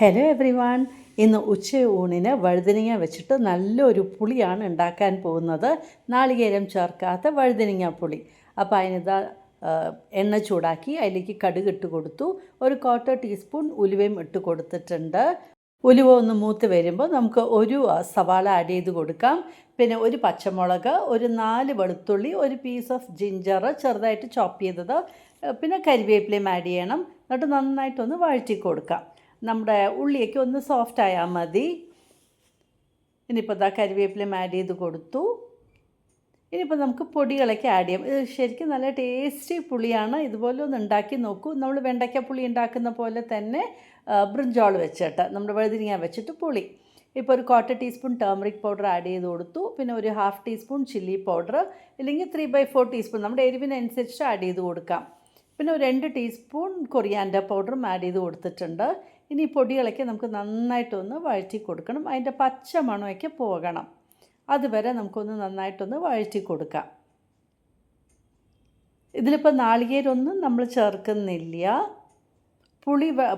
Hello every one. ഇന്ന് ഉച്ചയൂണിന് വഴുതനങ്ങ വെച്ചിട്ട് നല്ലൊരു പുളിയാണ് ഉണ്ടാക്കാൻ പോകുന്നത്. നാളികേരം ചേർക്കാത്ത വഴുതനങ്ങ പുളി. അപ്പോൾ അതിനിതാ എണ്ണ ചൂടാക്കി അതിലേക്ക് കടുക് ഇട്ട് കൊടുത്തു. ഒരു 1/4 ടീസ്പൂൺ ഉലുവയും ഇട്ട് കൊടുത്തിട്ടുണ്ട്. ഉലുവ ഒന്ന് മൂത്ത് വരുമ്പോൾ നമുക്ക് ഒരു സവാള ആഡ് ചെയ്ത് കൊടുക്കാം. പിന്നെ ഒരു പച്ചമുളക്, ഒരു 4 വെളുത്തുള്ളി, ഒരു പീസ് ഓഫ് ജിഞ്ചർ ചെറുതായിട്ട് ചോപ്പ് ചെയ്തത്, പിന്നെ കരിവേപ്പിലയും ആഡ് ചെയ്യണം. എന്നിട്ട് നന്നായിട്ടൊന്ന് വഴറ്റി കൊടുക്കാം. നമ്മുടെ ഉള്ളിയൊക്കെ ഒന്ന് സോഫ്റ്റ് ആയാൽ മതി. ഇനിയിപ്പോൾ ഇതാ കരിവേപ്പിലയും ആഡ് ചെയ്ത് കൊടുത്തു. ഇനിയിപ്പോൾ നമുക്ക് പൊടികളൊക്കെ ആഡ് ചെയ്യാം. ഇത് ശരിക്കും നല്ല ടേസ്റ്റി പുളിയാണ്. ഇതുപോലെ ഒന്ന് ഉണ്ടാക്കി നോക്കൂ. നമ്മൾ വെണ്ടയ്ക്ക പുളി ഉണ്ടാക്കുന്ന പോലെ തന്നെ ബ്രിഞ്ചോൾ വെച്ചിട്ട്, നമ്മുടെ വഴുതനങ്ങ വെച്ചിട്ട് പുളി. ഇപ്പോൾ ഒരു 1/4 ടീസ്പൂൺ ടേമറിക് പൗഡർ ആഡ് ചെയ്ത് കൊടുത്തു. പിന്നെ ഒരു 1/2 ടീസ്പൂൺ ചില്ലി പൗഡർ, ഇല്ലെങ്കിൽ 3/4 ടീസ്പൂൺ നമ്മുടെ എരിവിനനുസരിച്ച് ആഡ് ചെയ്ത് കൊടുക്കാം. പിന്നെ ഒരു 2 ടീസ്പൂൺ കൊറിയാൻഡർ പൗഡറും ആഡ് ചെയ്ത് കൊടുത്തിട്ടുണ്ട്. ഇനി പൊടികളൊക്കെ നമുക്ക് നന്നായിട്ടൊന്ന് വഴറ്റി കൊടുക്കണം. അതിൻ്റെ പച്ച മണമൊക്കെ പോകണം. അതുവരെ നമുക്കൊന്ന് നന്നായിട്ടൊന്ന് വഴറ്റി കൊടുക്കാം. ഇതിലിപ്പോൾ നാളികേരമൊന്നും നമ്മൾ ചേർക്കുന്നില്ല.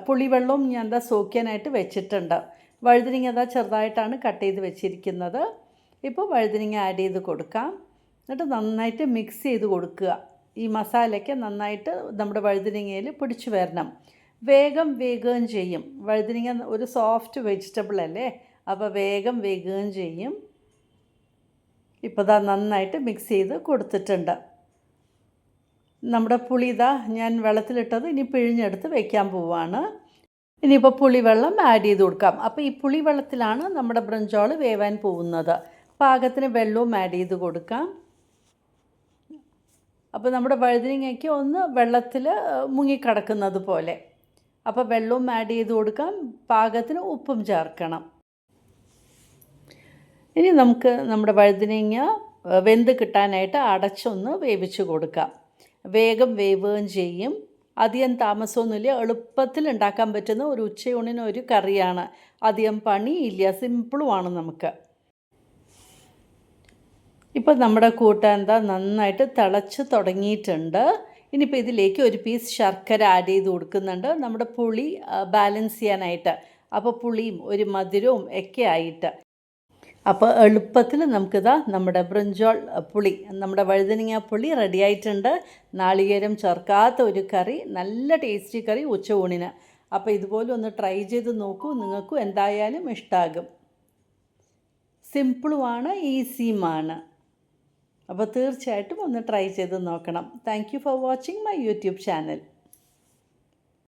പുളിവെള്ളവും ഞാൻ എന്താ സോക്കാനായിട്ട് വെച്ചിട്ടുണ്ട്. വഴുതനങ്ങ അതാ ചെറുതായിട്ടാണ് കട്ട് ചെയ്ത് വെച്ചിരിക്കുന്നത്. ഇപ്പോൾ വഴുതനങ്ങ ആഡ് ചെയ്ത് കൊടുക്കാം. എന്നിട്ട് നന്നായിട്ട് മിക്സ് ചെയ്ത് കൊടുക്കുക. ഈ മസാലയൊക്കെ നന്നായിട്ട് നമ്മുടെ വഴുതനങ്ങയിൽ പിടിച്ചു വരണം. വേഗം വേകുകയും ചെയ്യും. വഴുതനങ്ങ ഒരു സോഫ്റ്റ് വെജിറ്റബിൾ അല്ലേ, അപ്പോൾ വേഗം വേകുകയും ചെയ്യും. ഇപ്പോൾ ഇതാ നന്നായിട്ട് മിക്സ് ചെയ്ത് കൊടുത്തിട്ടുണ്ട്. നമ്മുടെ പുളി ഇതാ ഞാൻ വെള്ളത്തിലിട്ടത് ഇനി പിഴിഞ്ഞെടുത്ത് വയ്ക്കാൻ പോവാണ്. ഇനിയിപ്പോൾ പുളിവെള്ളം ആഡ് ചെയ്ത് കൊടുക്കാം. അപ്പോൾ ഈ പുളിവെള്ളത്തിലാണ് നമ്മുടെ ബ്രിഞ്ചോൾ വേവാൻ പോകുന്നത്. പാകത്തിന് വെള്ളവും ആഡ് ചെയ്ത് കൊടുക്കാം. അപ്പോൾ നമ്മുടെ വഴുതനങ്ങയ്ക്ക് ഒന്ന് വെള്ളത്തിൽ മുങ്ങിക്കിടക്കുന്നത് പോലെ. അപ്പോൾ വെള്ളവും ആഡ് ചെയ്ത് കൊടുക്കാം. പാകത്തിന് ഉപ്പും ചേർക്കണം. ഇനി നമുക്ക് നമ്മുടെ വഴുതനങ്ങ വെന്ത് കിട്ടാനായിട്ട് അടച്ചൊന്ന് വേവിച്ച് കൊടുക്കാം. വേഗം വേവുകയും ചെയ്യും. അധികം താമസമൊന്നുമില്ല. എളുപ്പത്തിൽ ഉണ്ടാക്കാൻ പറ്റുന്ന ഒരു ഉച്ചയൂണിന് ഒരു കറിയാണ്. അധികം പണിയില്ല, സിമ്പിളുമാണ് നമുക്ക്. ഇപ്പോൾ നമ്മുടെ കൂട്ടാൻ എന്താ നന്നായിട്ട് തിളച്ച് തുടങ്ങിയിട്ടുണ്ട്. ഇനിയിപ്പോൾ ഇതിലേക്ക് ഒരു പീസ് ശർക്കര ആഡ് ചെയ്ത് കൊടുക്കുന്നുണ്ട്, നമ്മുടെ പുളി ബാലൻസ് ചെയ്യാനായിട്ട്. അപ്പോൾ പുളിയും ഒരു മധുരവും ഒക്കെ ആയിട്ട്. അപ്പോൾ എളുപ്പത്തിൽ നമുക്കിതാ നമ്മുടെ ബ്രിഞ്ചോൾ പുളി, നമ്മുടെ വഴുതനങ്ങ പുളി റെഡി ആയിട്ടുണ്ട്. നാളികേരം ചേർക്കാത്ത ഒരു കറി, നല്ല ടേസ്റ്റി കറി ഉച്ചയൂണിന്. അപ്പോൾ ഇതുപോലെ ഒന്ന് ട്രൈ ചെയ്ത് നോക്കൂ. നിങ്ങൾക്കും എന്തായാലും ഇഷ്ടമാകും. സിമ്പിളുമാണ്, ഈസിയുമാണ്. അപ്പോൾ തീർച്ചയായിട്ടും ഒന്ന് ട്രൈ ചെയ്ത് നോക്കണം. Thank you for watching my YouTube channel.